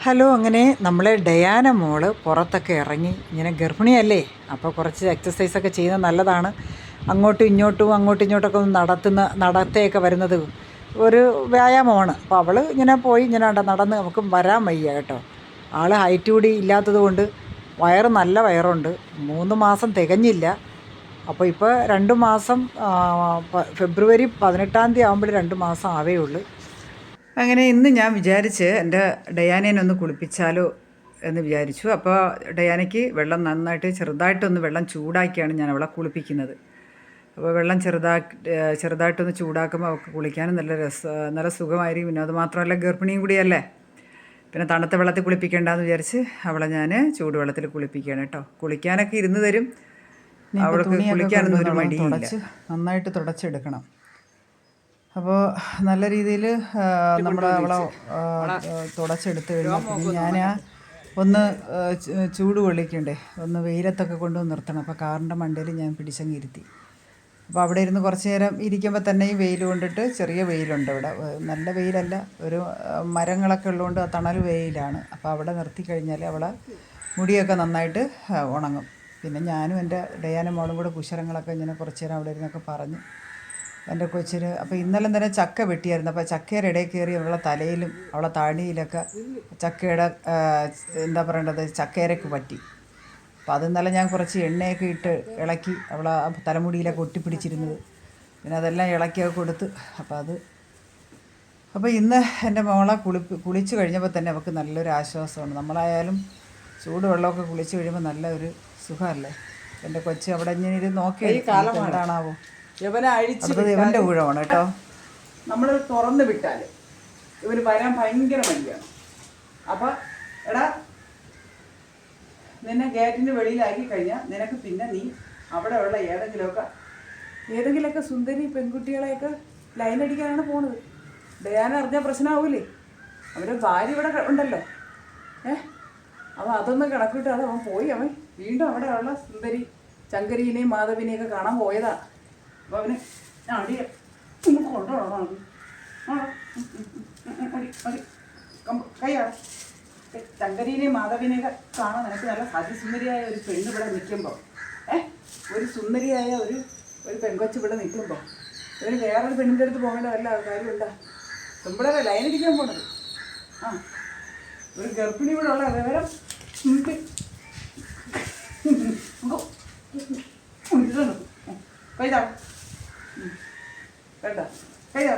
Hello. അങ്ങനെ നമ്മളെ Diana മോള് പുറത്തൊക്കെ ഇറങ്ങി. ഇങ്ങനെ ഗർഭിണിയല്ലേ, അപ്പോൾ കുറച്ച് എക്സസൈസൊക്കെ ചെയ്യുന്നത് നല്ലതാണ്. അങ്ങോട്ടും ഇങ്ങോട്ടൊക്കെ ഒന്ന് നടത്തയൊക്കെ വരുന്നത് ഒരു വ്യായാമമാണ്. അപ്പോൾ അവൾ ഇങ്ങനെ പോയി ഇങ്ങനെ നടന്ന് നമുക്ക് വരാൻ വയ്യ കേട്ടോ. ആൾ ഹൈറ്റ് കൂടി ഇല്ലാത്തത് കൊണ്ട് നല്ല വയറുണ്ട്. 3 മാസം തികഞ്ഞില്ല. അപ്പോൾ ഇപ്പോൾ 2 മാസം, ഫെബ്രുവരി 18 തീയതി ആകുമ്പോൾ 2 മാസം ആവേ ഉള്ളൂ. അങ്ങനെ ഇന്ന് ഞാൻ വിചാരിച്ച് എൻ്റെ ഡയാനേനെ ഒന്ന് കുളിപ്പിച്ചാലോ എന്ന് വിചാരിച്ചു. അപ്പോൾ ഡയാനയ്ക്ക് വെള്ളം നന്നായിട്ട് ചെറുതായിട്ടൊന്ന് വെള്ളം ചൂടാക്കിയാണ് ഞാൻ അവളെ കുളിപ്പിക്കുന്നത്. അപ്പോൾ വെള്ളം ചെറുതായിട്ടൊന്ന് ചൂടാക്കുമ്പോൾ അവൾക്ക് കുളിക്കാനും നല്ല സുഖമായിരിക്കും. പിന്നെ അത് മാത്രമല്ല, ഗർഭിണിയും കൂടിയല്ലേ, പിന്നെ തണുത്ത വെള്ളത്തിൽ കുളിപ്പിക്കേണ്ടെന്ന് വിചാരിച്ച് അവളെ ഞാൻ ചൂടുവെള്ളത്തിൽ കുളിപ്പിക്കുകയാണ് കേട്ടോ. കുളിക്കാനൊക്കെ ഇരുന്ന് തരും. അവൾക്ക് കുളിക്കാനൊന്നും ഒരു മടിയില്ല. നന്നായിട്ട് തുടച്ചെടുക്കണം. അപ്പോൾ നല്ല രീതിയിൽ നമ്മൾ അവളെ തുടച്ചെടുത്ത് കഴിഞ്ഞാൽ പിന്നെ ഞാൻ ഒന്ന് ചൂട് കൊള്ളിക്കണ്ടേ, ഒന്ന് വെയിലത്തൊക്കെ കൊണ്ടുവന്ന് നിർത്തണം. അപ്പോൾ കാറിൻ്റെ മണ്ടയിൽ ഞാൻ പിടിച്ചങ്ങിരുത്തി. അപ്പോൾ അവിടെ ഇരുന്ന് കുറച്ച് നേരം ഇരിക്കുമ്പോൾ തന്നെ ഈ വെയിൽ കൊണ്ടിട്ട്, ചെറിയ വെയിലുണ്ട് ഇവിടെ, നല്ല വെയിലല്ല, ഒരു മരങ്ങളൊക്കെ ഉള്ളതുകൊണ്ട് ആ തണൽ വെയിലാണ്. അപ്പോൾ അവിടെ നിർത്തി കഴിഞ്ഞാൽ അവളെ മുടിയൊക്കെ നന്നായിട്ട് ഉണങ്ങും. പിന്നെ ഞാനും എൻ്റെ ഡയാന മോളും കൂടെ കുശലങ്ങളൊക്കെ ഇങ്ങനെ കുറച്ച് നേരം അവിടെ ഇരുന്നൊക്കെ പറഞ്ഞു എൻ്റെ കൊച്ചിന്. അപ്പോൾ ഇന്നലെ തന്നെ ചക്ക വെട്ടിയായിരുന്നു. അപ്പോൾ ചക്കയുടെ ഇടയിൽ കയറി അവളെ തലയിലും അവളെ താടിയിലൊക്കെ ചക്കയുടെ എന്താ പറയേണ്ടത്, ചക്കയിരക്ക് പറ്റി. അപ്പോൾ അത് ഇന്നലെ ഞാൻ കുറച്ച് എണ്ണയൊക്കെ ഇട്ട് ഇളക്കി അവളെ തലമുടിയിലൊക്കെ ഒട്ടിപ്പിടിച്ചിരുന്നത്, പിന്നെ അതെല്ലാം ഇളക്കിയൊക്കെ കൊടുത്ത്. അപ്പോൾ ഇന്ന് എൻ്റെ മോളെ കുളിച്ച് കഴിഞ്ഞപ്പോൾ തന്നെ അവൾക്ക് നല്ലൊരു ആശ്വാസമാണ്. നമ്മളായാലും ചൂടുവെള്ളമൊക്കെ കുളിച്ച് കഴിയുമ്പോൾ നല്ല ഒരു സുഖമല്ലേ. എൻ്റെ കൊച്ച് അവിടെ ഇങ്ങനെ നോക്കി എന്താണാവോ, ഇവൻ്റെ ഊഴമാണ് കേട്ടോ. നമ്മൾ തുറന്ന് വിട്ടാൽ ഇവർ വരാൻ ഭയങ്കര മടിയാണ്. അപ്പം എടാ, നിന്നെ ഗേറ്റിൻ്റെ വെളിയിലാക്കി കഴിഞ്ഞാൽ നിനക്ക് പിന്നെ നീ അവിടെയുള്ള ഏതെങ്കിലുമൊക്കെ സുന്ദരി പെൺകുട്ടികളെയൊക്കെ ലൈൻ അടിക്കാനാണ് പോണത്. ഡയാന അറിഞ്ഞാൽ പ്രശ്നമാവൂലേ? അവരുടെ ഭാര്യ ഇവിടെ ഉണ്ടല്ലോ. അവൻ അതൊന്നും കണക്കിട്ടാണ് അവൻ പോയി. അവൻ വീണ്ടും അവിടെയുള്ള സുന്ദരി ചങ്കരിനെയും മാധവിനെയൊക്കെ കാണാൻ പോയതാ. അപ്പോൾ അവന് അടിയ കൊണ്ടുപോകണം. കൈയാണ് ചങ്കരിനെയും മാധവിനെയൊക്കെ കാണാൻ നിനക്ക് നല്ല അതിസുന്ദരിയായ ഒരു പെണ്ണ് ഇവിടെ നിൽക്കുമ്പോൾ, ഒരു സുന്ദരിയായ ഒരു പെൺകൊച്ച് ഇവിടെ നിൽക്കുമ്പോൾ ഇവന് വേറൊരു പെണ്ണിൻ്റെ അടുത്ത് പോകേണ്ട വല്ല കാര്യമുണ്ടോ? പെമ്പിളരെ ലൈൻ അടിക്കാൻ പോണത്. ഒരു ഗർഭിണി ഇവിടെ ഉള്ള വിവരം കൈതാ കേട്ടാ, കൈതാ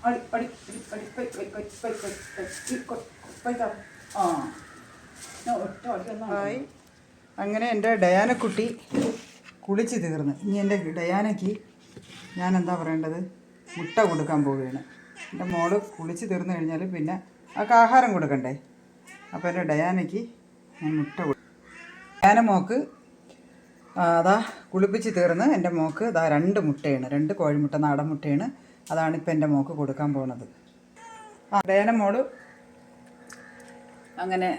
അടി അടി അടി കൈതാ. അങ്ങനെ എൻ്റെ ഡയാനക്കുട്ടി കുളിച്ച് തീർന്ന്. ഇനി എൻ്റെ ഡയാനയ്ക്ക് ഞാൻ എന്താ പറയേണ്ടത്, മുട്ട കൊടുക്കാൻ പോവുകയാണ്. എൻ്റെ മോള് കുളിച്ച് തീർന്നു കഴിഞ്ഞാൽ പിന്നെ അവൾക്ക് ആഹാരം കൊടുക്കണ്ടേ. അപ്പോൾ എൻ്റെ ഡയാനയ്ക്ക് ഞാൻ മുട്ട ഡയാന മോക്ക് അതാ കുളിപ്പിച്ച് തീർന്ന് എൻ്റെ മോക്ക് അതാ 2 മുട്ടയാണ്, 2 കോഴിമുട്ട, നാടൻ മുട്ടയാണ്. അതാണിപ്പോൾ എൻ്റെ മോക്ക് കൊടുക്കാൻ പോകുന്നത്. ഡയാന മോള് അങ്ങനെ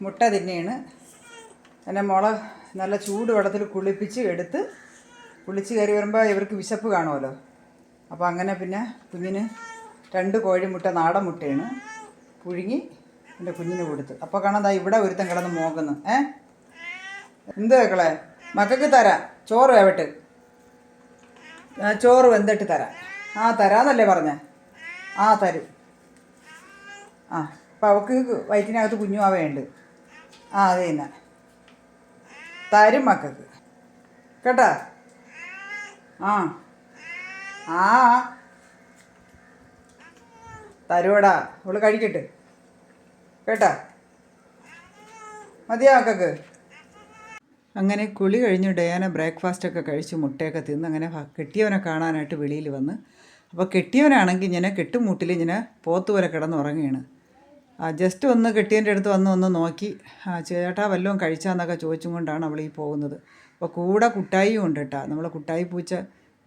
മുട്ട തിന്നെയാണ്. എൻ്റെ മോളെ നല്ല ചൂട് വെള്ളത്തിൽ കുളിച്ച് കയറി വരുമ്പോൾ ഇവർക്ക് വിശപ്പ് കാണുമല്ലോ. അപ്പോൾ അങ്ങനെ പിന്നെ കുഞ്ഞിന് 2 കോഴിമുട്ട, നാടൻ മുട്ടയാണ്, പുഴുങ്ങി എൻ്റെ കുഞ്ഞിന് കൊടുത്ത്. അപ്പോൾ കാണാൻ ഇവിടെ ഒരുത്തൻ കിടന്ന് മോക്കുന്നു. എന്ത് കേക്കളെ, മക്കൾക്ക് തരാം, ചോറ് വേവട്ട്, ചോറ് വെന്തിട്ട് തരാം. തരാന്നല്ലേ പറഞ്ഞേ? തരും. അപ്പം അവൾക്ക് വയറ്റിനകത്ത് കുഞ്ഞുമാവയുണ്ട്. അത് തന്നെ തരും മക്കൾക്ക് കേട്ടാ. തരുവടാ, അവള് കഴിക്കട്ടെ കേട്ടാ. മതിയാ മക്കൾക്ക്. അങ്ങനെ കുളി കഴിഞ്ഞ് ഡയാന ബ്രേക്ക്ഫാസ്റ്റൊക്കെ കഴിച്ച് മുട്ടയൊക്കെ തിന്ന് അങ്ങനെ കെട്ടിയവനെ കാണാനായിട്ട് വെളിയിൽ വന്ന്. അപ്പോൾ കെട്ടിയവനാണെങ്കിൽ ഇങ്ങനെ കെട്ടുമൂട്ടിൽ ഇങ്ങനെ പോത്തുപോലെ കിടന്നുറങ്ങുകയാണ്. ജസ്റ്റ് ഒന്ന് കെട്ടിയവൻ്റെ അടുത്ത് ഒന്ന് നോക്കി, ചേട്ടാ വല്ലതും കഴിച്ചാന്നൊക്കെ ചോദിച്ചും കൊണ്ടാണ് അവൾ ഈ പോകുന്നത്. അപ്പോൾ കൂടെ കുട്ടായിയും ഉണ്ട് കേട്ടോ. നമ്മളെ കുട്ടായി പൂച്ച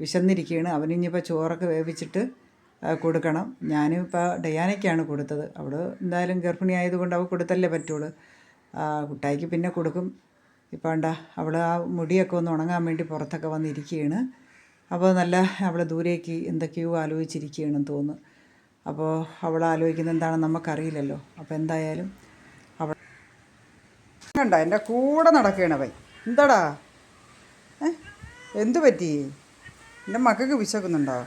വിശന്നിരിക്കുകയാണ്. അവനിപ്പോൾ ചോറൊക്കെ വേവിച്ചിട്ട് കൊടുക്കണം. ഞാനും ഇപ്പോൾ ഡയാനയ്ക്കാണ് കൊടുത്തത്. അവൾ എന്തായാലും ഗർഭിണി ആയതുകൊണ്ട് അവൾ കൊടുത്തല്ലേ പറ്റുള്ളൂ. കുട്ടായിക്ക് പിന്നെ കൊടുക്കും. ഇപ്പോൾ ഉണ്ടാ അവൾ മുടിയൊക്കെ ഒന്ന് ഉണങ്ങാൻ വേണ്ടി പുറത്തൊക്കെ വന്നിരിക്കുകയാണ്. അപ്പോൾ അവൾ ദൂരേക്ക് എന്തൊക്കെയോ ആലോചിച്ചിരിക്കുകയാണെന്ന് തോന്നുന്നു. അപ്പോൾ അവൾ ആലോചിക്കുന്നത് എന്താണെന്ന് നമുക്കറിയില്ലല്ലോ. അപ്പോൾ എന്തായാലും അവൾ കണ്ട എൻ്റെ കൂടെ നടക്കുകയാണ് അവൻ. എന്താടാ എന്തു പറ്റി? എൻ്റെ മക്കൾക്ക് വിശക്കുന്നുണ്ടോ?